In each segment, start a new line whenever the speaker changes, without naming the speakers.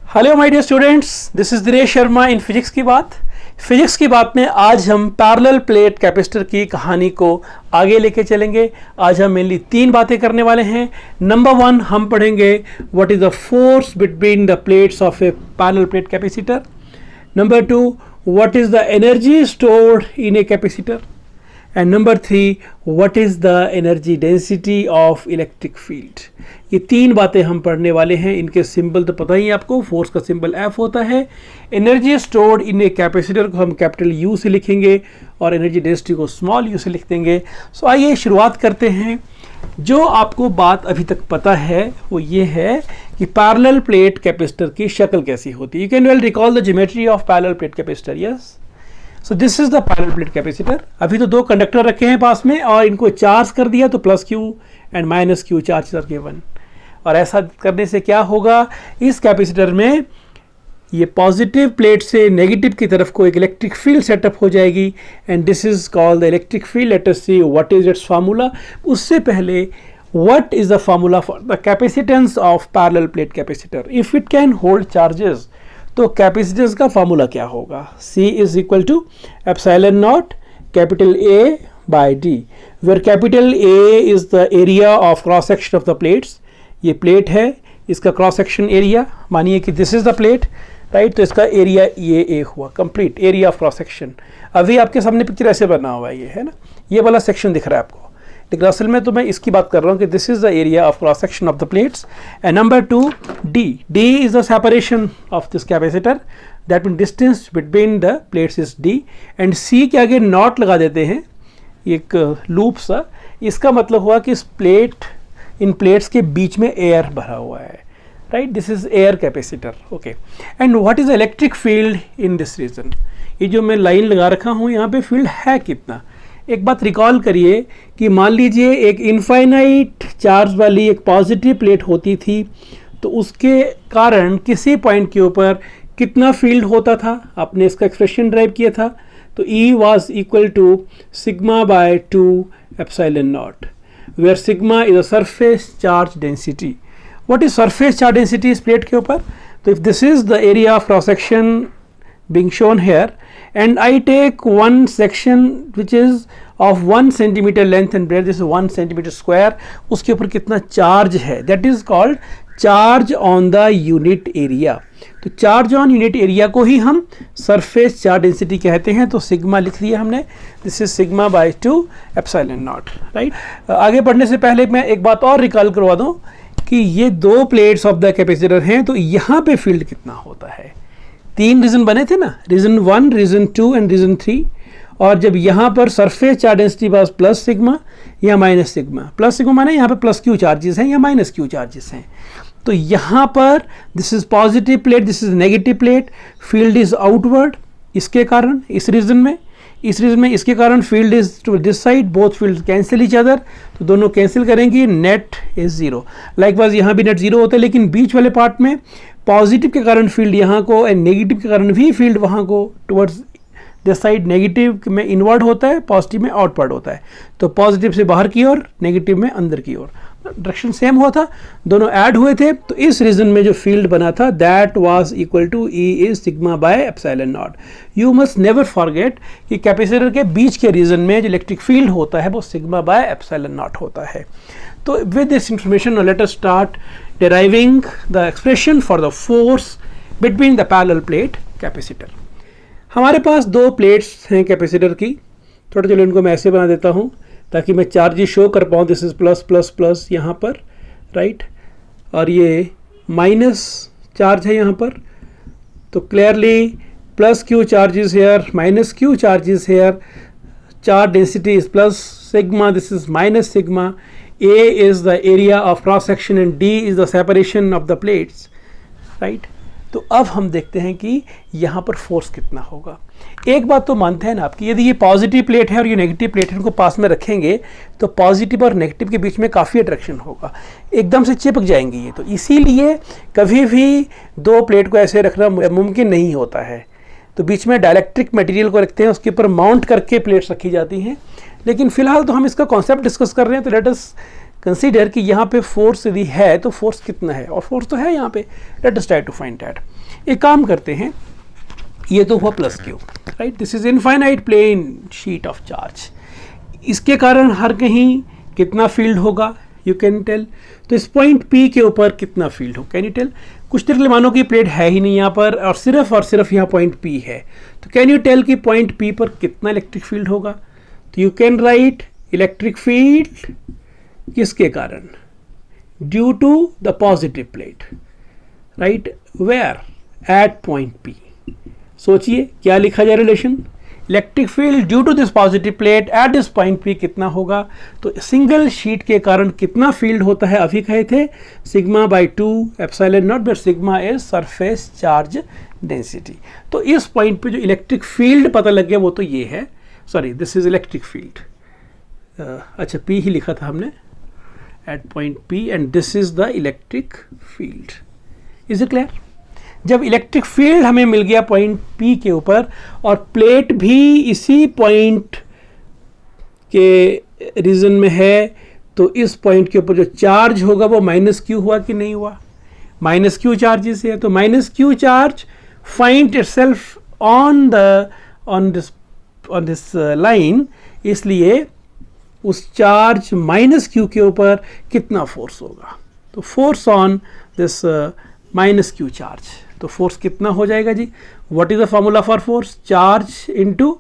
Hello my dear students, this is Dinesh Sharma in physics की बात में आज हम पैरेलल प्लेट कैपेसिटर की कहानी को आगे लेके चलेंगे। आज हम मेनली 3 बातें करने वाले हैं। नंबर 1 हम पढ़ेंगे what is the force between the plates of A parallel plate capacitor. Number 2 what is the energy stored in a capacitor. And number 3 what is the energy density of electric field. ये 3 बातें हम पढ़ने वाले हैं। इनके symbol तो पता ही है आपको, फोर्स का सिंबल F होता है। Energy stored in a capacitor को हम कैपिटल U से लिखेंगे और एनर्जी डेंसिटी को स्मॉल u से लिख देंगे। सो आइए शुरुआत करते हैं। जो आपको बात अभी तक पता है वो ये है कि पैरेलल प्लेट कैपेसिटर की शक्ल कैसी होती है। You can well recall the geometry of parallel plate capacitor. Yes, so this is the parallel plate capacitor. अभी तो 2 कंडक्टर रखे हैं पास में और इनको चार्ज कर दिया तो plus Q and minus Q charge are given. और ऐसा करने से क्या होगा, इस कैपेसिटर में ये पॉजिटिव प्लेट से नेगेटिव की तरफ को एक इलेक्ट्रिक फील्ड सेटअप हो जाएगी and this is called the electric field. Let us see what is its formula. उससे पहले what is the formula for the capacitance of parallel plate capacitor. If it can hold charges तो capacitance का formula क्या होगा। C is equal to epsilon naught capital A by D, where capital A is the area of cross section of the plates. ये plate है, इसका cross section area, मानिए कि this is the plate, right, तो इसका area ये A हुआ, complete area of cross section. अभी आपके सामने पिक्चर ऐसे बना हुआ है, ये है ना, ये वाला सेक्शन दिख रहा है आपको, लेकिन असल में तो मैं इसकी बात कर रहा हूँ कि this is the area of cross section of the plates. And number 2 D is the separation of this capacitor, that mean distance between the plates is D। And C के आगे नॉट लगा देते हैं, एक लूप सा। इसका मतलब हुआ कि इन प्लेट्स के बीच में एयर भरा हुआ है, right, this is air capacitor. Okay, and what is electric field in this region. ये जो मैं लाइन लगा रखा हूँ यहाँ पे फील्ड है कितना। एक बात रिकॉल करिए कि मान लीजिए एक इनफाइनाइट चार्ज वाली एक पॉजिटिव प्लेट होती थी तो उसके कारण किसी पॉइंट के ऊपर कितना फील्ड होता था, आपने इसका एक्सप्रेशन ड्राइव किया था, तो E was equal to sigma by 2 epsilon naught, where sigma is a surface charge density. What is surface charge density इस प्लेट के ऊपर। तो if this is the area of cross section being shown here and I take one section which is of 1 centimeter length and breadth, this is 1 centimeter square, उसके ऊपर कितना charge है, that is called charge on the unit area. तो charge on unit area को ही हम surface charge density कहते हैं। तो सिग्मा लिख दिया हमने, this is sigma by 2 epsilon not, right. आगे बढ़ने से पहले मैं एक बात और रिकॉल करवा दूं कि ये 2 प्लेट्स ऑफ द कैपेसिटर हैं, तो यहाँ पे फील्ड कितना होता है। 3 रीजन बने थे ना, रीजन 1, रीजन 2 एंड रीजन 3। और जब यहाँ पर surface charge density was plus sigma या माइनस सिग्मा, प्लस सिग्मा माने यहाँ पे प्लस Q चार्जेस हैं या माइनस Q चार्जेस हैं। तो यहाँ पर this is positive plate, this is negative plate, field is outward. इसके कारण इस रीजन में इसके कारण field is to this side, both field cancel each other, तो दोनों कैंसिल करेंगे, नेट इज 0। लाइकवाइज यहाँ भी नेट 0 होता है, लेकिन बीच वाले पार्ट में पॉजिटिव के कारण फील्ड यहाँ को एंड नेगेटिव के कारण भी फील्ड वहाँ को टुवर्ड्स दिस साइड, नेगेटिव में इनवर्ड होता है, पॉजिटिव में आउटवर्ड होता है। तो पॉजिटिव से बाहर की ओर, नेगेटिव में अंदर की ओर, डायरेक्शन सेम हुआ था, दोनों ऐड हुए थे। तो इस रीजन में जो फील्ड बना था that was equal to E is sigma by epsilon naught. You must never forget कि कैपेसिटर के बीच के रीजन में जो इलेक्ट्रिक फील्ड होता है वो सिग्मा बाय एप्सिलॉन नॉट होता है। तो with this information late us start deriving the expression for the force between the parallel plate capacitor। हमारे पास 2 प्लेट्स हैं कैपेसिटर की। थोड़ा चलो इनको मैं ऐसे बना देता हूँ ताकि मैं चार्जेस शो कर पाऊँ। This is plus plus plus यहाँ पर, राइट, और ये माइनस चार्ज है यहाँ पर। तो clearly plus Q charges here, minus Q charges here, charge density is plus sigma, this is minus sigma. A is the area of cross section and D is the separation of the plates, right? तो अब हम देखते हैं कि यहाँ पर force कितना होगा। एक बात तो मानते हैं ना आपकी, यदि ये पॉजिटिव प्लेट है और ये नेगेटिव प्लेट है, इनको पास में रखेंगे तो पॉजिटिव और नेगेटिव के बीच में काफ़ी अट्रैक्शन होगा, एकदम से चिपक जाएंगे ये। तो इसीलिए कभी भी 2 प्लेट को ऐसे रखना मुमकिन नहीं होता है। तो बीच में डाइलेक्ट्रिक मटेरियल को रखते हैं, उसके ऊपर माउंट करके प्लेट्स रखी जाती हैं। लेकिन फिलहाल तो हम इसका कॉन्सेप्ट डिस्कस कर रहे हैं, तो लेट अस कंसीडर कि यहाँ पे फोर्स यदि है तो फोर्स कितना है, और फोर्स तो है यहाँ पे. Let us try to find that. एक काम करते हैं, ये तो हुआ plus Q, right. This is infinite plane sheet of charge. इसके कारण हर कहीं कितना फील्ड होगा, यू कैन टेल. तो इस पॉइंट P के ऊपर कितना फील्ड हो, कैन यू टेल. कुछ देर के लिए मानो कि प्लेट है ही नहीं यहाँ पर और सिर्फ यहाँ पॉइंट P है, तो कैन यू टेल कि पॉइंट P पर कितना इलेक्ट्रिक फील्ड होगा. तो you can write electric field किसके कारण, due to the positive plate, right. Where, at point P. सोचिए क्या लिखा जाए relation. Electric field due to this positive plate at this point P कितना होगा. तो सिंगल शीट के कारण कितना फील्ड होता है, अभी कहे थे sigma by 2 epsilon not, but sigma is surface charge density. तो इस पॉइंट पे जो इलेक्ट्रिक फील्ड पता लग गया वो तो ये है, sorry this is electric field. अच्छा P ही लिखा था हमने, at point P and this is the electric field. Is it clear. जब इलेक्ट्रिक फील्ड हमें मिल गया पॉइंट P के ऊपर और प्लेट भी इसी पॉइंट के रीजन में है, तो इस पॉइंट के ऊपर जो चार्ज होगा वो माइनस क्यू हुआ कि नहीं हुआ, माइनस क्यू चार्ज इसे है. तो minus Q charge find itself on this line, इसलिए उस चार्ज माइनस क्यू के ऊपर कितना फोर्स होगा. तो force on this minus Q charge, तो फोर्स कितना हो जाएगा जी. What is the formula for force, charge into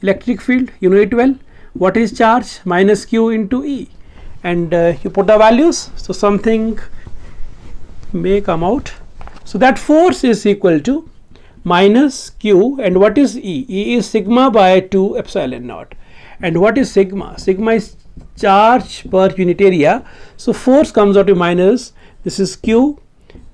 electric field, you know it well. What is charge, minus Q into E, and you put the values, so something may come out. So that force is equal to minus q, and what is E? E is sigma by 2 epsilon naught. And what is sigma? Sigma is charge per unit area. So force comes out to minus, this is q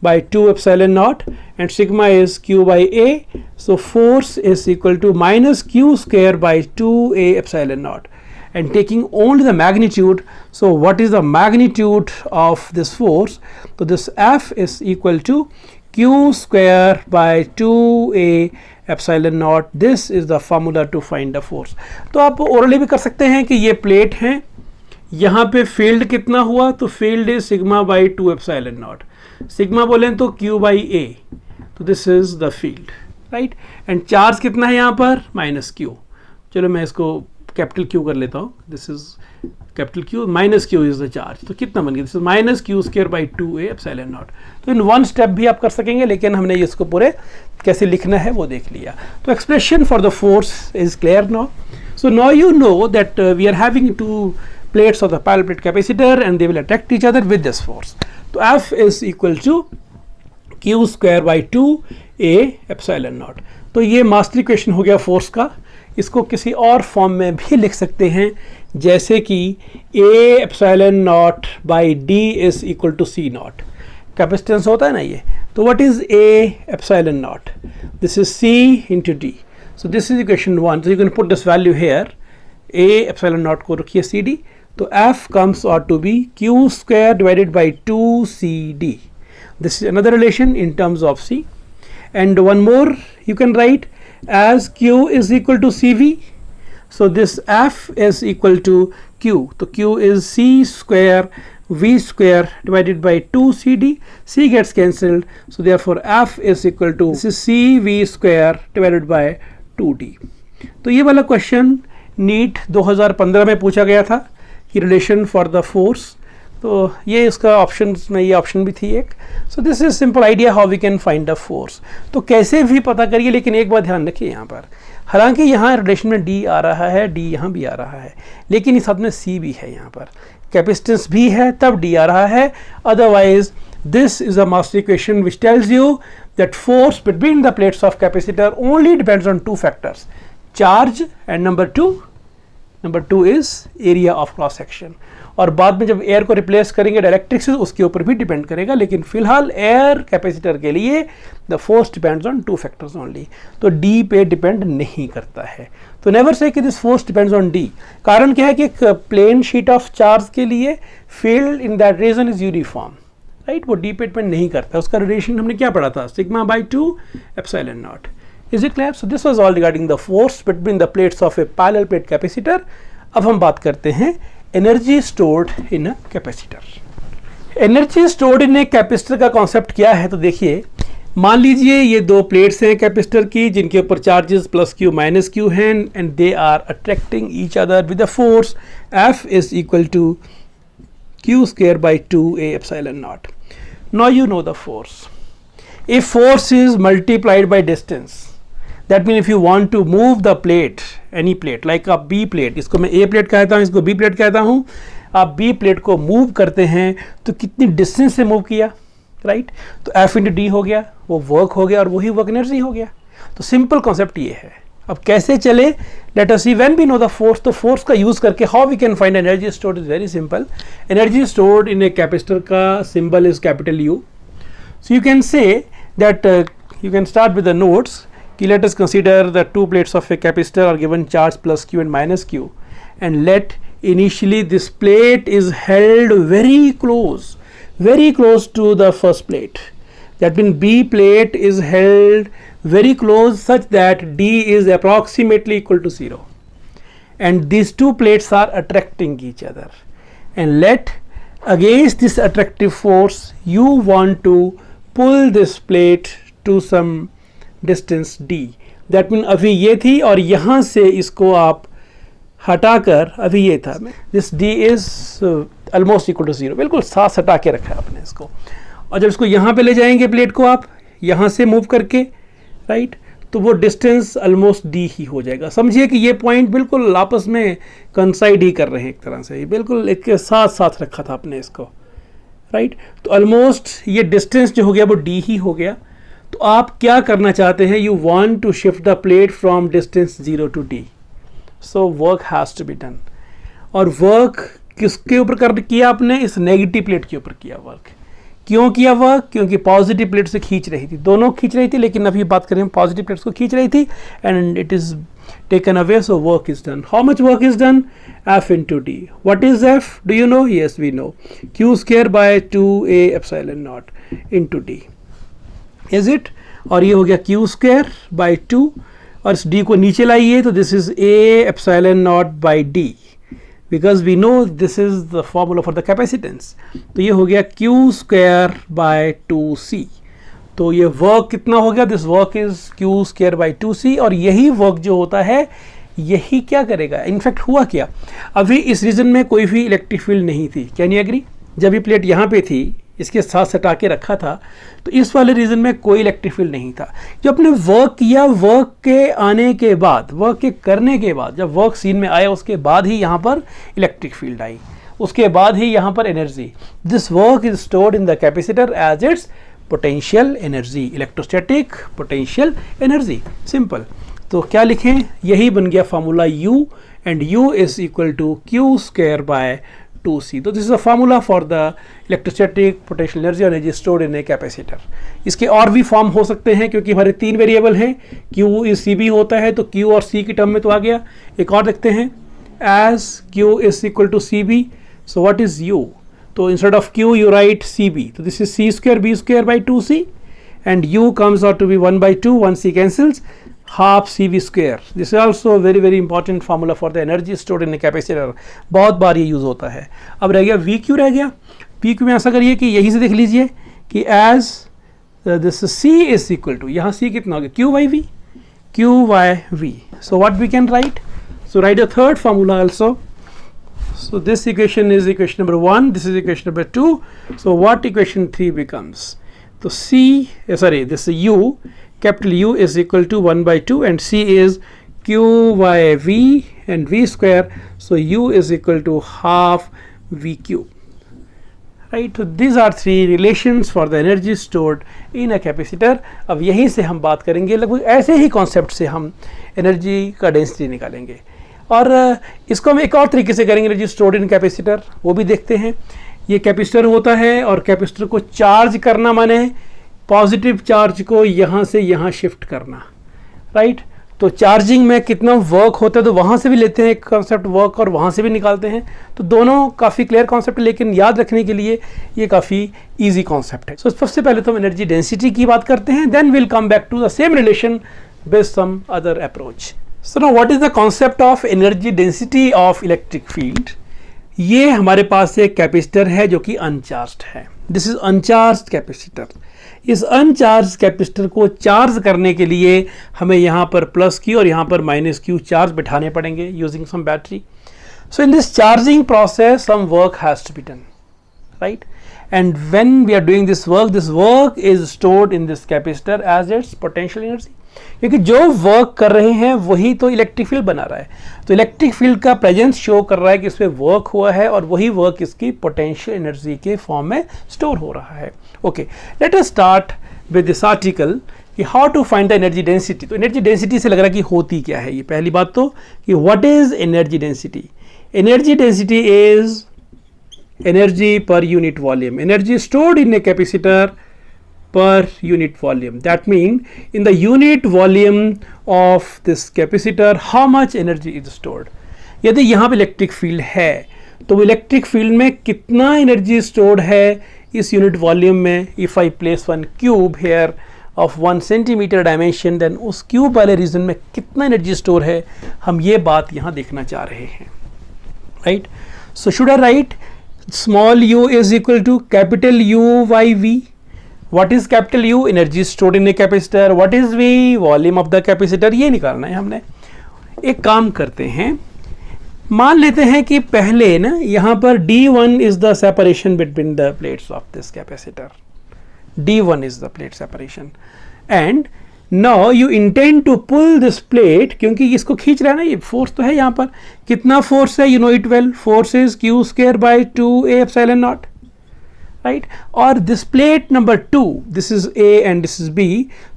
by 2 epsilon naught, and sigma is q by a. So force is equal to minus q square by 2a epsilon naught. And taking only the magnitude, so what is the magnitude of this force? So this F is equal to q square by 2a epsilon naught. This is the formula to find the force. तो आप orally भी कर सकते हैं कि ये plate है, यहाँ पे फील्ड कितना हुआ, तो field is sigma by 2 epsilon not. Sigma बोलें तो q बाई a, तो this is the field, right. And charge कितना है यहाँ पर, माइनस q. चलो मैं इसको कैपिटल Q कर लेता हूँ. This is capital Q, minus Q is the charge. तो कितना बन गया, this is minus Q square by 2a epsilon not. तो इन वन स्टेप भी आप कर सकेंगे, लेकिन हमने इसको पूरे कैसे लिखना है वो देख लिया. तो expression for the force is clear now. So now you know that we are having two plates of the parallel plate capacitor and they will attract each other with this force. So F is equal to Q square by 2a epsilon naught. तो ये master equation हो गया force का. इसको किसी और form में भी लिख सकते हैं, जैसे कि a epsilon naught by d is equal to c naught. Capacitance होता है ना ये. तो what is a epsilon naught? This is c into d. So this is equation 1. So you can put this value here. a epsilon naught को रखिए cd. तो F comes out to be Q square divided by 2CD. This is another relation in terms of C. And one more you can write as Q is equal to CV. So this F is equal to Q. So Q is C square V square divided by 2CD. C gets cancelled. So therefore F is equal to, this is CV square divided by 2D. तो ये वाला question NEET 2015 में पूछा गया था कि relation for the force. तो ये इसका ऑप्शन में ये ऑप्शन भी थी एक. So this is simple idea how we can find the force. तो कैसे भी पता करिए, लेकिन एक बात ध्यान रखिए यहाँ पर, हालांकि यहाँ रिलेशन में डी आ रहा है, डी यहाँ भी आ रहा है, लेकिन इस साथ में सी भी है, यहाँ पर कैपेसिटेंस भी है तब डी आ रहा है. Otherwise this is a master equation which tells you that force between the plates of capacitor only depends on two factors, charge and number two is area of cross section. और बाद में जब air को replace करेंगे directrix से, उसके ऊपर भी डिपेंड करेगा, लेकिन फिलहाल एयर कैपेसिटर के लिए the force depends on two factors only. तो डी पे डिपेंड नहीं करता है. तो नेवर से कि this force depends on D. कारण क्या है कि एक प्लेन शीट ऑफ चार्ज के लिए field in that region is uniform, right. वो डी पे डिपेंड नहीं करता. उसका रिलेशन हमने क्या पढ़ा था, sigma by 2 epsilon naught. Is it clear? So this was all regarding the force between the plates of a parallel plate capacitor. अब हम बात करते हैं energy stored in a capacitor. Energy stored in a capacitor का concept क्या है, तो देखिए मान लीजिए ये दो प्लेट्स हैं कैपेसिटर की जिनके ऊपर charges plus Q minus Q हैं and they are attracting each other with a force F is equal to q square by 2a epsilon naught. Now you know the force. If force is multiplied by distance, that means if you want to move the plate, any plate like a B plate, इसको मैं A plate कहता हूँ, इसको B plate कहता हूँ, आप B plate को move करते हैं तो कितनी डिस्टेंस से मूव किया, राइट तो F इंटू डी हो गया, वो वर्क हो गया और वही वर्क एनर्जी हो गया। तो सिंपल कॉन्सेप्ट ये है। अब कैसे चले, let us see when we know the force, तो फोर्स का यूज करके how we can find energy stored is very simple. Energy stored in a capacitor का symbol is capital U. So you can say that you can start with the notes कि let us consider the two plates of a capacitor are given charge plus Q and minus Q and let initially this plate is held very close to the first plate. That means B plate is held very close such that D is approximately equal to 0 and these two plates are attracting each other, and let against this attractive force you want to pull this plate to some distance D. That means अभी ये थी और यहाँ से इसको आप हटाकर अभी ये था, this D is almost equal to 0, बिल्कुल साथ हटा के रखा है आपने इसको। और जब इसको यहाँ पे ले जाएंगे प्लेट को आप यहाँ से मूव करके, राइट तो वो डिस्टेंस ऑलमोस्ट डी ही हो जाएगा। समझिए कि ये पॉइंट बिल्कुल आपस में कंसाइड ही कर रहे हैं एक तरह से, बिल्कुल एक साथ साथ रखा था आपने इसको, राइट तो ऑलमोस्ट ये डिस्टेंस जो हो गया वो डी ही हो गया। तो आप क्या करना चाहते हैं, you want to shift the plate from distance 0 to D, so work has to be done. और वर्क किसके ऊपर कर किया आपने, इस नेगेटिव प्लेट के ऊपर किया वर्क। क्यों किया वर्क, क्योंकि पॉजिटिव प्लेट से खींच रही थी, दोनों खींच रही थी, लेकिन अभी बात करें हम पॉजिटिव प्लेट्स को खींच रही थी and it is taken away, so work is done. How much work is done, F into D. What is F, do you know, yes we know, q square by 2a epsilon naught into D, is it. और ये हो गया q square bye 2 और इस d को नीचे लाइए तो this is a epsilon naught by d, because we know this is the formula for the capacitance. तो ये हो गया q स्क्वायर बाय 2c। तो ये वर्क कितना हो गया, this work is q square by 2c। और यही वर्क जो होता है यही क्या करेगा, इनफैक्ट हुआ क्या, अभी इस रीजन में कोई भी इलेक्ट्रिक फील्ड नहीं थी, कैन यू एग्री। जब ये प्लेट यहाँ पे थी इसके साथ सटा के रखा था तो इस वाले रीजन में कोई इलेक्ट्रिक फील्ड नहीं था। जो अपने वर्क किया, वर्क के आने के बाद, वर्क के करने के बाद, जब वर्क सीन में आया उसके बाद ही यहाँ पर इलेक्ट्रिक फील्ड आई, उसके बाद ही यहाँ पर energy. This work is stored in the capacitor as its potential energy, electrostatic potential energy, simple. तो क्या लिखें, यही बन गया formula U and U is equal to q square by 2c। तो this is a formula for the electrostatic potential energy और energy stored in a capacitor. इसके और भी फॉर्म हो सकते हैं क्योंकि हमारे 3 वेरिएबल हैं, q इज cb होता है तो q और c की टर्म में तो आ गया। एक और देखते हैं, as q is equal to cb, so what is u, तो instead of q you write cb, तो this is c square b square by 2c and u comes out to be 1/2, 1c cancels, half cv square. This is also a very important formula for the energy stored in a capacitor. बहुत बार ये use होता है। अब रह गया VQ, रह गया PQ में ऐसा करिए कि यहीं से देख लीजिए कि as this C is equal to, यहाँ C कितना हो गया, Q by V, Q by V. So what we can write? So write a third formula also. So this equation is equation number 1, this is equation number 2. So what equation 3 becomes? So this is U, capital U is equal to 1/2 and C is Q by V and V square, so U is equal to half VQ, right? So these are 3 relations for the energy stored in a capacitor. अब यहीं से हम बात करेंगे, लगभग ऐसे ही concept से हम एनर्जी का डेंसिटी निकालेंगे और इसको हम एक और तरीके से करेंगे, एनर्जी स्टोर्ड इन कैपेसिटर, वो भी देखते हैं। ये कैपेसिटर होता है और कैपेसिटर को चार्ज करना माने पॉजिटिव चार्ज को यहाँ से यहाँ शिफ्ट करना, राइट। तो चार्जिंग में कितना वर्क होता है तो वहाँ से भी लेते हैं एक कॉन्सेप्ट वर्क और वहाँ से भी निकालते हैं, तो दोनों काफ़ी क्लियर कॉन्सेप्ट है, लेकिन याद रखने के लिए ये काफ़ी इजी कॉन्सेप्ट है। सो सबसे पहले तो हम एनर्जी डेंसिटी की बात करते हैं, then will come back to the same relation based some other approach. So now what is the concept of energy density of electric field. ये हमारे पास एक कैपेसिटर है जो कि अनचार्ज्ड है, दिस इज अनचार्ज्ड कैपेसिटर। इस अनचार्ज कैपेसिटर को charge करने के लिए हमें यहाँ पर प्लस क्यू और यहाँ पर माइनस क्यू चार्ज बिठाने पड़ेंगे using some battery. So in this charging process some work has to be done, right, and when we are doing this work is stored in this capacitor as its potential energy, क्योंकि जो work कर रहे हैं वही तो electric field बना रहा है, तो इलेक्ट्रिक फील्ड का प्रेजेंस शो कर रहा है कि इसमें वर्क हुआ है और वही वर्क इसकी पोटेंशियल एनर्जी के फॉर्म में स्टोर हो रहा है। Okay, let us start with this article कि how to find the energy density. तो एनर्जी डेंसिटी से लग रहा है कि होती क्या है ये, पहली बात तो कि what is energy density. Energy density is energy per unit volume, energy stored in a capacitor per unit volume. That means in the unit volume of this capacitor how much energy is stored. यदि यहाँ पे electric field है तो वो electric field में कितना energy stored है इस यूनिट वॉल्यूम में। If I place one cube here of 1 centimetre dimension, then उस क्यूब वाले रीजन में कितना एनर्जी स्टोर है, हम ये बात यहाँ देखना चाह रहे हैं, right. So should I right small u is equal to capital U by V. What is capital U? Energy stored in a capacitor. What is V? Volume of the capacitor. ये निकालना है हमने। एक काम करते हैं, मान लेते हैं कि पहले ना यहाँ पर D1 is the separation between the plates of this capacitor. D1 is the plate separation and now you intend to pull this plate, क्योंकि इसको खींच रहा है ना, ये फोर्स तो है यहाँ पर, कितना फोर्स है, you know it well, force is q square by 2a epsilon naught, right? और this plate number 2, this is A and this is B,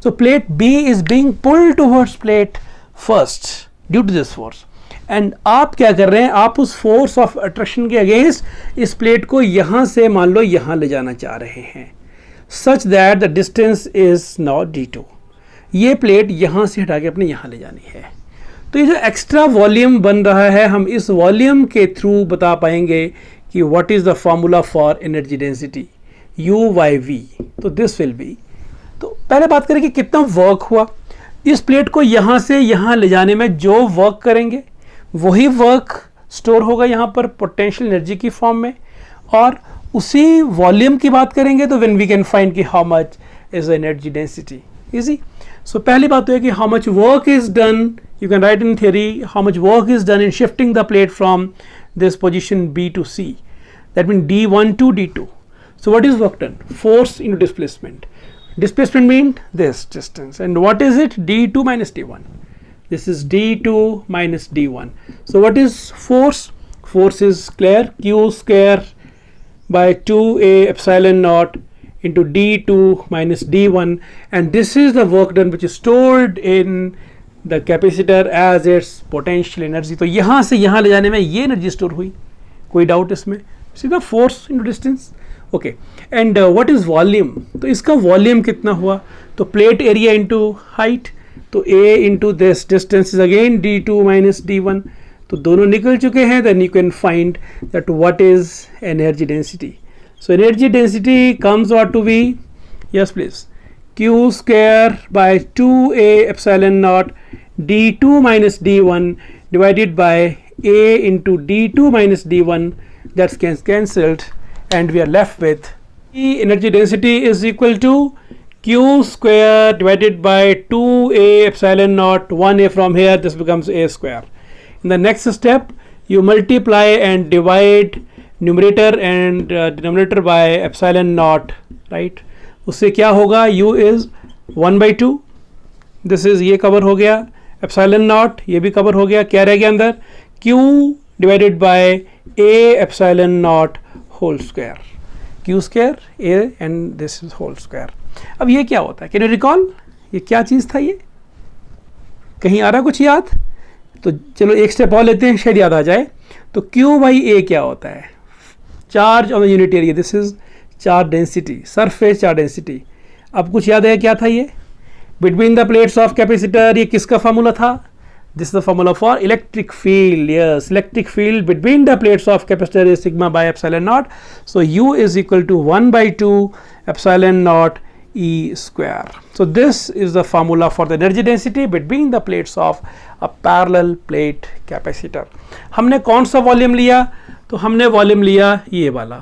so plate B is being pulled towards plate first due to this force, and आप क्या कर रहे हैं, आप उस force of attraction के against इस प्लेट को यहाँ से मान लो यहाँ ले जाना चाह रहे हैं, such that the distance is now d2। ये प्लेट यहाँ से हटा के अपने यहाँ ले जानी है। तो ये जो एक्स्ट्रा वॉल्यूम बन रहा है, हम इस वॉल्यूम के थ्रू बता पाएंगे कि what is the formula for energy density, U by V। तो दिस विल बी, तो पहले बात करें कि कितना वर्क हुआ। इस प्लेट को यहाँ से यहाँ ले जाने में जो वर्क करेंगे वही वर्क स्टोर होगा यहाँ पर पोटेंशियल एनर्जी की फॉर्म में, और उसी वॉल्यूम की बात करेंगे तो व्हेन वी कैन फाइंड कि how much is the energy density. Easy. So पहली बात तो है कि how much work is done, you can write in theory how much work is done in shifting the plate from this position B to C, that means D1 to D2. So what is work done? Force into displacement. Displacement means this distance, and what is it? D2 minus D1. This is D2 minus D1. So what is force? Force is clear, Q square by 2a epsilon naught into D2 minus D1, and this is the work done which is stored in the capacitor as its potential energy. तो यहाँ से यहाँ ले जाने में ये energy store हुई, कोई डाउट इसमें, सीधा force into distance. Okay, and what is volume? तो इसका वॉल्यूम कितना हुआ, तो प्लेट एरिया इनटू हाइट, तो a into this distance is again D2 minus D1, तो दोनों निकल चुके हैं। Then you can find that what is energy density. So energy density comes out to be, yes please, Q square by 2a epsilon naught D2 minus D1 divided by A into D2 minus D1, that's cancelled, and we are left with E energy density is equal to Q square divided by 2a epsilon naught, 1a from here, this becomes a square. In the next step you multiply and divide numerator and denominator by epsilon naught, right? उससे क्या होगा, u is 1 by 2, this is ये cover हो गया, epsilon not ये भी cover हो गया, क्या रह गया अंदर, q divided by a epsilon naught whole square, q square a and this is whole square. अब ये क्या होता है, कैन यू रिकॉल, ये क्या चीज़ था, ये कहीं आ रहा कुछ याद? तो चलो एक स्टेप और लेते हैं, शायद याद आ जाए। तो q बाई a क्या होता है, charge on the unit area, this is charge density, surface charge density. अब कुछ याद है क्या था, ये between the plates of capacitor, ये किसका फॉर्मूला था, this is the formula for electric field, yes, electric field between the plates of capacitor is sigma by epsilon naught. So u is equal to 1 by 2 epsilon naught E square. So this is the formula for the energy density between the plates of a parallel plate capacitor. हमने कौन सा volume लिया, तो तो हमने volume लिया ये वाला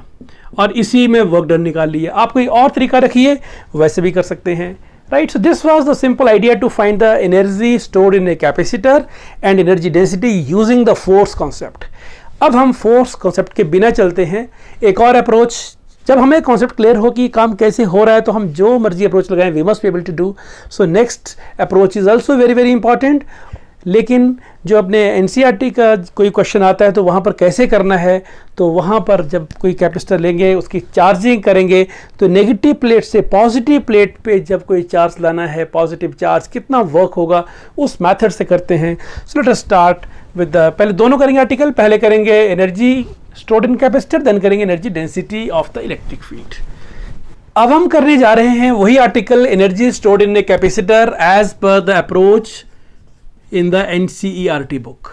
और इसी में वर्क डन निकाल लिया। आप कोई और तरीका रखिए, वैसे भी कर सकते हैं, right. So this was the simple idea to find the energy stored in a capacitor and energy density using the force concept. अब हम फोर्स कॉन्सेप्ट के बिना चलते हैं एक और अप्रोच। जब हमें कॉन्सेप्ट क्लियर हो कि काम कैसे हो रहा है तो हम जो मर्जी अप्रोच लगाएं, we must be able to do. So next approach is also very very important. लेकिन जो अपने एनसीईआरटी का कोई क्वेश्चन आता है तो वहाँ पर कैसे करना है, तो वहाँ पर जब कोई कैपेसिटर लेंगे उसकी चार्जिंग करेंगे तो नेगेटिव प्लेट से पॉजिटिव प्लेट पे जब कोई चार्ज लाना है, पॉजिटिव चार्ज कितना वर्क होगा उस मेथड से करते हैं। So let us start with the, पहले दोनों करेंगे आर्टिकल, पहले करेंगे energy stored in capacitor, then करेंगे energy density of the electric field. अब हम करने जा रहे हैं वही article energy stored in a capacitor as per the approach in the NCERT book.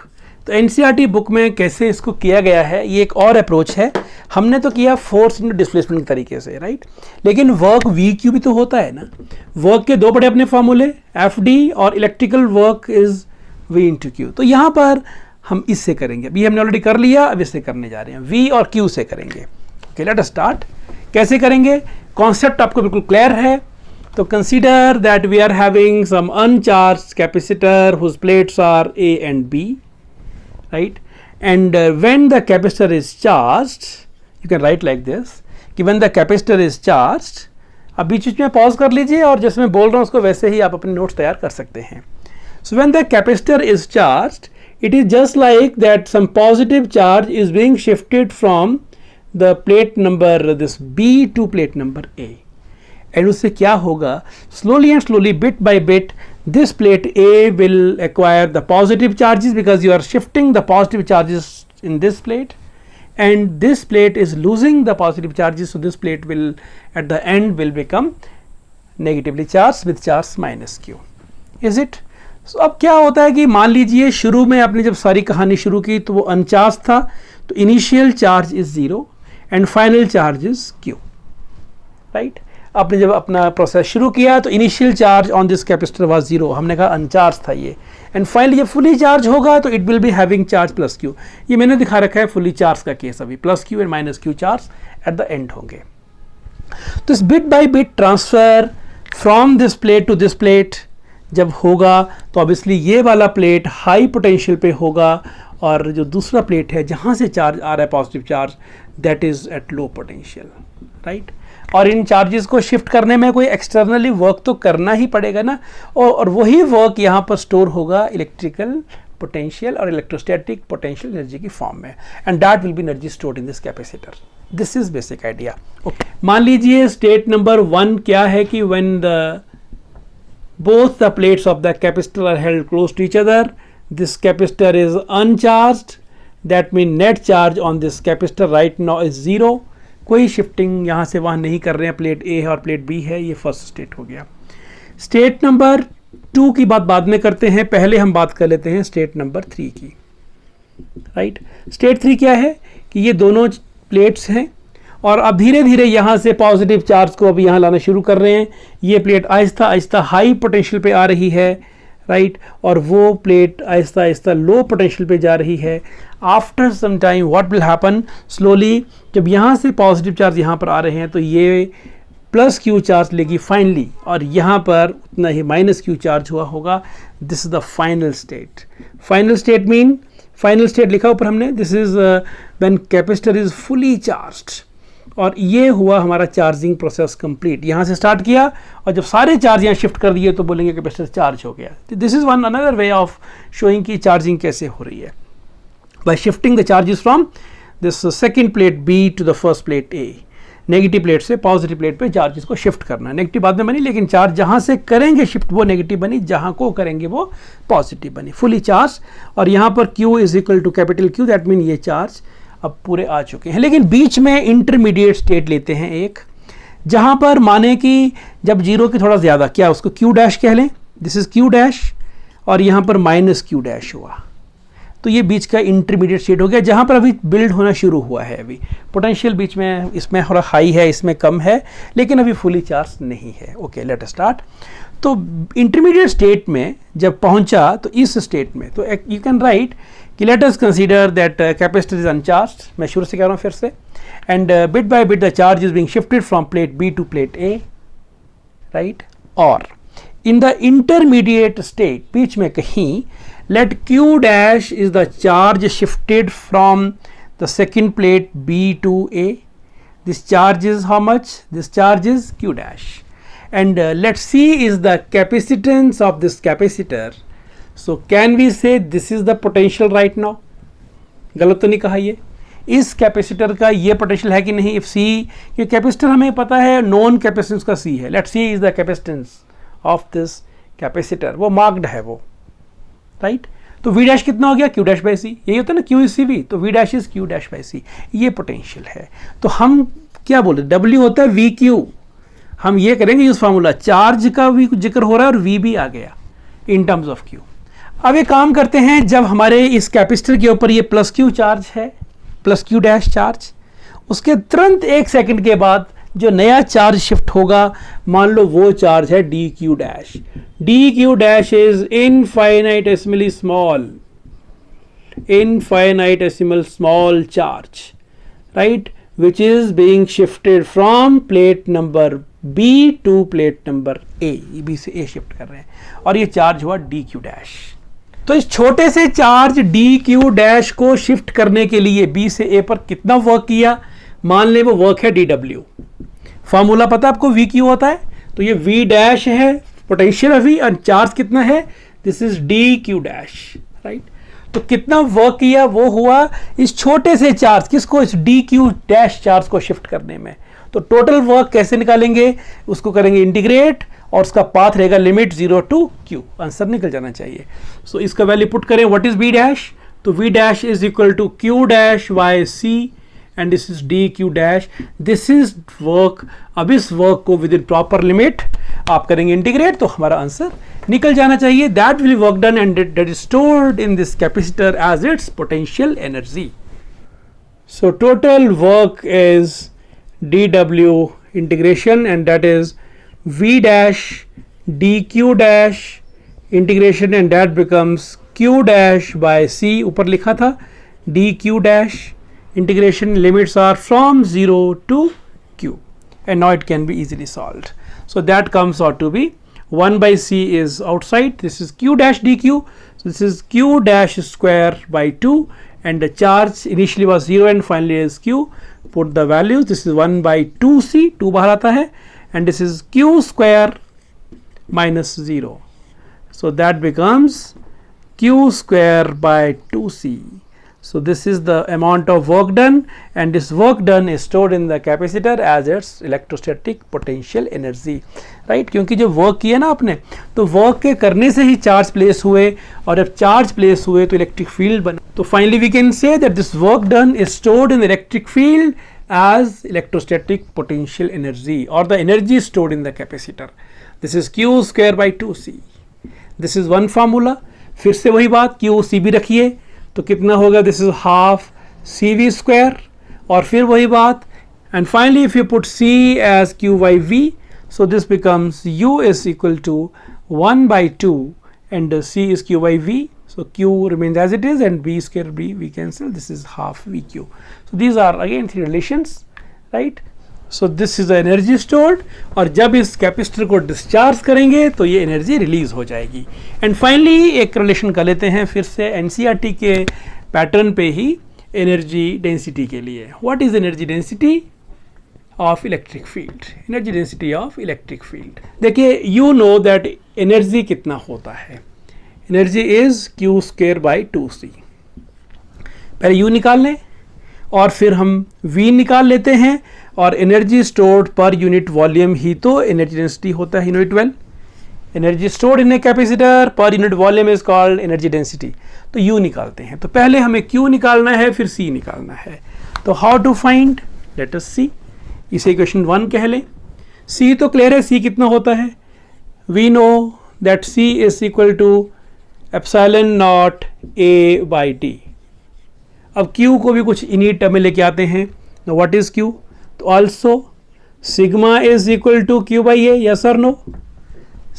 तो एनसीईआरटी बुक में कैसे इसको किया गया है, ये एक और अप्रोच है। हमने तो किया फोर्स इनटू डिस्प्लेसमेंट के तरीके से, राइट। लेकिन वर्क वी क्यू भी तो होता है ना। वर्क के दो बड़े अपने फॉर्मूले, एफ डी और electrical work is V into Q. तो यहाँ पर हम इससे करेंगे, अभी हमने ऑलरेडी कर लिया, अब इससे करने जा रहे हैं, वी और क्यू से करेंगे। Okay, let us start. कैसे करेंगे, कॉन्सेप्ट आपको बिल्कुल क्लियर है। तो consider that we are having some uncharged capacitor whose plates are A and B, right? And when the capacitor is charged, you can write like this कि when the capacitor is charged, अब बीच बीच में pause कर लीजिए और जैसे मैं बोल रहा हूँ उसको वैसे ही आप अपने नोट्स तैयार कर सकते हैं। So when the capacitor is charged, it is just like that some positive charge is being shifted from the plate number this B to plate number A. And उससे क्या होगा, slowly and slowly bit by bit this plate A will acquire the positive charges because you are shifting the positive charges in this plate and this plate is losing the positive charges, so this plate will at the end will become negatively charge with charge minus Q. Is it? So अब क्या होता है कि मान लीजिए शुरू में आपने जब सारी कहानी शुरू की तो वो अनचार्ज था, तो initial charge is 0 and final charge is Q, right. आपने जब अपना प्रोसेस शुरू किया तो initial charge on this capacitor was 0, हमने कहा अनचार्ज था ये, एंड फाइनली जब फुली चार्ज होगा तो it will be having charge plus Q. ये मैंने दिखा रखा है फुली चार्ज का केस, अभी plus Q and minus Q charge at the and होंगे। तो इस bit by bit transfer from this plate to this plate जब होगा तो ऑब्वियसली ये वाला प्लेट हाई पोटेंशियल पे होगा और जो दूसरा प्लेट है जहाँ से चार्ज आ रहा है positive charge, that is at low potential, right. और इन चार्जेस को शिफ्ट करने में कोई एक्सटर्नली वर्क तो करना ही पड़ेगा ना, और वही वर्क यहाँ पर स्टोर होगा इलेक्ट्रिकल पोटेंशियल और इलेक्ट्रोस्टैटिक पोटेंशियल एनर्जी की फॉर्म में, and that will be energy stored in this capacitor. This is basic idea. Okay, मान लीजिए स्टेट नंबर 1 क्या है कि when the both the plates of the capacitor are held close to each other, this capacitor is uncharged, that means net charge on this capacitor right now is 0। कोई shifting यहाँ से वहाँ नहीं कर रहे हैं, प्लेट ए है और प्लेट बी है, ये फर्स्ट स्टेट हो गया। स्टेट नंबर 2 की बात बाद में करते हैं, पहले हम बात कर लेते हैं स्टेट नंबर 3 की, राइट। स्टेट 3 क्या है कि ये दोनों प्लेट्स हैं और अब धीरे धीरे यहाँ से पॉजिटिव चार्ज को अभी यहाँ लाना शुरू कर रहे हैं। ये plate Aahista Aahista high potential पे आ रही है, राइट, और वो plate Aahista Aahista low potential पे जा रही है। After some time what will happen, slowly जब यहाँ से पॉजिटिव चार्ज यहाँ पर आ रहे हैं तो ये प्लस क्यू चार्ज लेगी फाइनली, और यहाँ पर उतना ही माइनस क्यू चार्ज हुआ होगा। This is the final state. Final state mean, final state लिखा ऊपर हमने, this is when capacitor is fully charged, और ये हुआ हमारा चार्जिंग प्रोसेस कंप्लीट। यहाँ से स्टार्ट किया और जब सारे चार्ज यहाँ शिफ्ट कर दिए तो बोलेंगे कैपेसिटर चार्ज हो गया। This is one another way of showing की चार्जिंग कैसे हो रही है, by shifting the charges from this second plate B to the first plate A. Negative plate से पॉजिटिव प्लेट पे चार्जेस को शिफ्ट करना है। नेगेटिव बाद में बनी, लेकिन चार्ज जहाँ से करेंगे शिफ्ट वो नेगेटिव बनी, जहाँ को करेंगे वो पॉजिटिव बनी, फुली चार्ज। और यहाँ पर Q is equal to capital Q, that mean ये चार्ज अब पूरे आ चुके हैं। लेकिन बीच में इंटरमीडिएट स्टेट लेते हैं एक, जहां पर माने कि जब 0 की थोड़ा ज़्यादा, क्या उसको Q डैश कह लें, दिस इज Q डैश, और यहाँ पर माइनस Q डैश हुआ, तो ये बीच का इंटरमीडिएट स्टेट हो गया जहाँ पर अभी बिल्ड होना शुरू हुआ है। अभी पोटेंशियल बीच में इसमें थोड़ा हाई है, इसमें कम है, लेकिन अभी फुली चार्ज नहीं है। Okay, let us start. तो इंटरमीडिएट स्टेट में जब पहुंचा तो इस स्टेट में तो यू कैन राइट कि let us consider that capacitor is uncharged. मैं शुरू से कह रहा हूँ फिर से। And bit by bit the charge is being shifted from plate B to plate A, right. और इन द इंटरमीडिएट स्टेट बीच में कहीं let q dash is the charge shifted from the second plate B to A. This charge is how much? This charge is q dash. And let C is the capacitance of this capacitor. So can we say this is the potential right now? गलत तो नहीं कहा ये? इस capacitor का ये potential है कि नहीं? इफ C, ये कैपेसिटर हमें पता है नॉन कैपेसिटेंस का C है। Let C is the capacitance of this capacitor. वो मार्क्ड है वो, राइट। तो V डैश कितना हो गया? Q dash by C. यही होता है ना, Q इज सी वी, तो V dash is Q dash by C. ये पोटेंशियल है। तो हम क्या बोले, W होता है VQ। हम ये करेंगे यूज फार्मूला, चार्ज का भी जिक्र हो रहा है और V भी आ गया इन टर्म्स ऑफ Q। अब एक काम करते हैं, जब हमारे इस कैपेसिटर के ऊपर ये प्लस Q चार्ज है, प्लस Q डैश चार्ज, उसके तुरंत 1 सेकंड के बाद जो नया चार्ज शिफ्ट होगा, मान लो वो चार्ज है D Q dash. D Q dash is infinitesimally small, infinitesimal small charge, right, which is being shifted from plate number B to plate number A. B से ए शिफ्ट कर रहे हैं और ये चार्ज हुआ डी क्यू डैश। तो इस छोटे से चार्ज डी क्यू डैश को शिफ्ट करने के लिए बी से ए पर कितना वर्क किया? मान ले वो वर्क है डी डब्ल्यू। फॉर्मूला पता है आपको, वी क्यू होता है, तो ये वी डैश है पोटेंशियल अभी, और चार्ज कितना है? This is D Q dash, right. तो कितना वर्क किया? वो हुआ इस छोटे से चार्ज, किसको? इस डी क्यू डैश चार्ज को शिफ्ट करने में। तो टोटल वर्क कैसे निकालेंगे? उसको करेंगे इंटीग्रेट और उसका पाथ रहेगा लिमिट 0 टू क्यू। आंसर निकल जाना चाहिए। सो इसका वैल्यू पुट करें, व्हाट इज वी डैश? तो V dash is equal to Q dash by C and this is dq dash. this is work. अब इस वर्क को विद इन प्रॉपर लिमिट आप करेंगे इंटीग्रेट, तो हमारा आंसर निकल जाना चाहिए। That will work done and that is stored in this capacitor as its potential energy. So total work is dw integration and that is v dash dq dash integration and that becomes q dash by c। ऊपर लिखा था dq dash integration limits are from 0 to q and now it can be easily solved. So that comes out to be 1 by c is outside, this is q dash dq, so this is q dash square by 2 and the charge initially was 0 and finally is q. Put the values, this is 1 by 2c, 2 बाहर आता है, and this is q square minus 0, so that becomes q square by 2c. So this is the amount of work done and this work done is stored in the capacitor as its electrostatic potential energy, right? क्योंकि जो work किया ना आपने, तो work के करने से ही charge place हुए और जब चार्ज प्लेस हुए तो इलेक्ट्रिक फील्ड बना। तो finally we can say that this work done is stored in electric field as electrostatic potential energy or the energy stored in the capacitor. This is q square by 2c. This is one formula. फिर से वही बात, q c भी रखिए तो कितना होगा? This is half C V square, और फिर वही बात, and finally if you put c as q by v, so this becomes u is equal to 1 by 2 and c is q by v, so q remains as it is and v square we cancel, this is half vq. So these are again three relations, right? So this is the energy stored, और जब इस capacitor को discharge करेंगे तो ये energy release हो जाएगी। And finally एक रिलेशन कर लेते हैं फिर से एनसीईआरटी के पैटर्न पे ही एनर्जी डेंसिटी के लिए। What is energy density of electric field? Energy density of electric field, देखिए यू नो दैट एनर्जी कितना होता है, energy is q square by 2c। पहले u निकाल लें और फिर हम v निकाल लेते हैं, और energy stored per unit volume ही तो एनर्जी डेंसिटी होता है। Unit 12 energy stored in a capacitor per unit volume is called energy density. तो u निकालते हैं, तो पहले हमें q निकालना है फिर c निकालना है। तो how to find? Let us see. इसे इक्वेशन 1 कह लें। c तो क्लियर है, c कितना होता है? We know that c is equal to epsilon not A by T. अब Q को भी कुछ इन्हीं टर्म में लेके आते हैं। What is Q? तो also sigma is equal to Q by A, yes और no?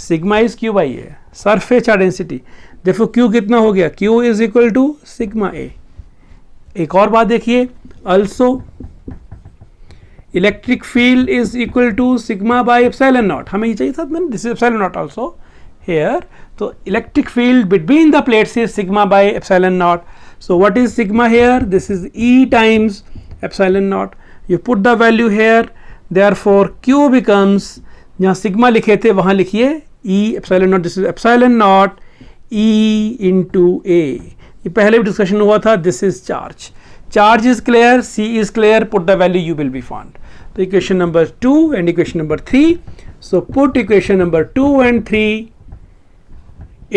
Sigma is Q by A, surface charge density. देखो Q कितना हो गया? Q is equal to sigma A. एक और बात देखिए, also electric field is equal to sigma by epsilon naught. हमें ये चाहिए था, मैंने this is epsilon naught also here. तो electric field between the plates is sigma by epsilon not. So what is sigma here? This is E times epsilon naught. You put the value here, therefore Q becomes, जहाँ sigma लिखे थे वहाँ लिखिए E epsilon naught. This is epsilon naught E into A. ये पहले भी discussion हुआ था. This is charge. Charge is clear, C is clear. Put the value, you will be found. So equation number 2 and equation number 3. So put equation number 2 and 3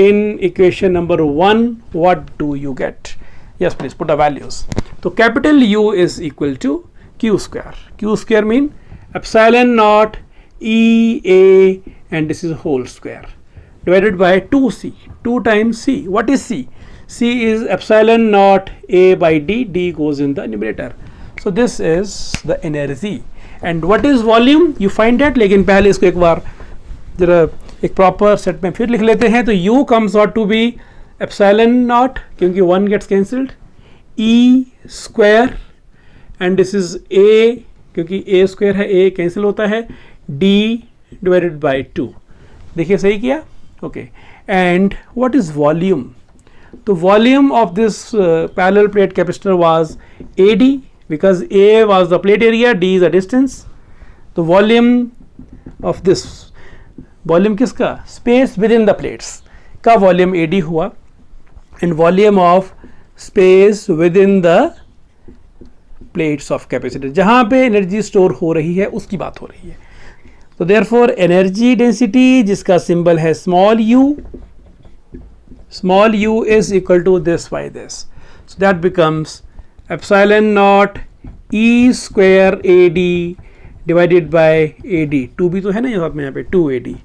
in equation number 1. What do you get? Yes, please put the values. So capital U is equal to Q square. Q square mean epsilon naught E A, and this is whole square divided by 2C. 2 times C. What is C? C is epsilon naught A by D. D goes in the numerator. So this is the energy. And what is volume? You find that. लेकिन पहले इसको एक बार जरा एक proper set में फिर लिख लेते हैं. तो U comes out to be epsilon naught, क्योंकि 1 gets cancelled, E square, and this is A, क्योंकि A square है, A cancel होता है, D divided by 2. देखिए सही किया? Okay. And what is volume? तो volume of this parallel plate capacitor was AD, because A was the plate area, D is the distance. तो volume of this, volume किसका? Space within the plates का volume AD हुआ, and volume of space within the plates of capacitor, जहाँ पे energy store हो रही है उसकी बात हो रही है. तो therefore एनर्जी डेंसिटी जिसका सिंबल है small u is equal to this by this. So that becomes epsilon naught E square AD divided by AD. 2 भी तो है ना यहाँ पे 2AD.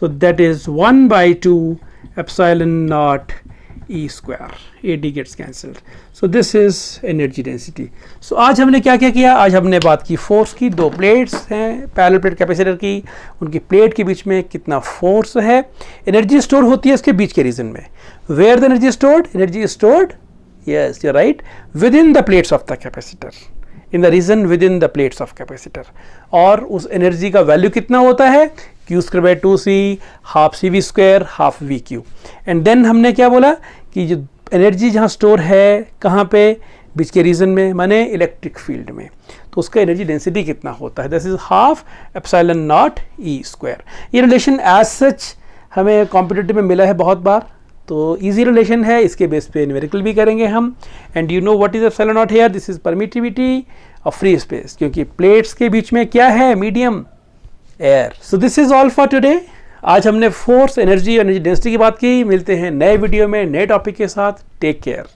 So that is 1 by 2 epsilon naught E square. AD gets cancelled. So this is energy density. So आज हमने क्या क्या किया? आज हमने बात की फोर्स की. 2 प्लेट्स हैं पैरेलल प्लेट कैपेसिटर की, उनकी प्लेट के बीच में कितना फोर्स है. एनर्जी स्टोर होती है इसके बीच के रीजन में. Where the energy stored? Energy stored, yes you are right, within the plates of the capacitor, in the region within the plates of capacitor. और उस एनर्जी का value कितना होता है? Q square by 2C, half CV square, half VQ. And then हमने क्या बोला कि जो एनर्जी जहाँ स्टोर है कहाँ पे? बीच के रीजन में, माने इलेक्ट्रिक फील्ड में, तो उसका एनर्जी डेंसिटी कितना होता है? This is half epsilon naught E square. ये रिलेशन एज सच हमें कॉम्पिटिटिव में मिला है बहुत बार, तो इजी रिलेशन है. इसके बेस पे न्यूमेरिकल भी करेंगे हम. And you know what is epsilon not here? This is permittivity of free space, क्योंकि प्लेट्स के बीच में क्या है? Medium, air. So this is all for today. आज हमने फोर्स, एनर्जी और एनर्जी डेंसिटी की बात की. मिलते हैं नए वीडियो में नए टॉपिक के साथ. Take care.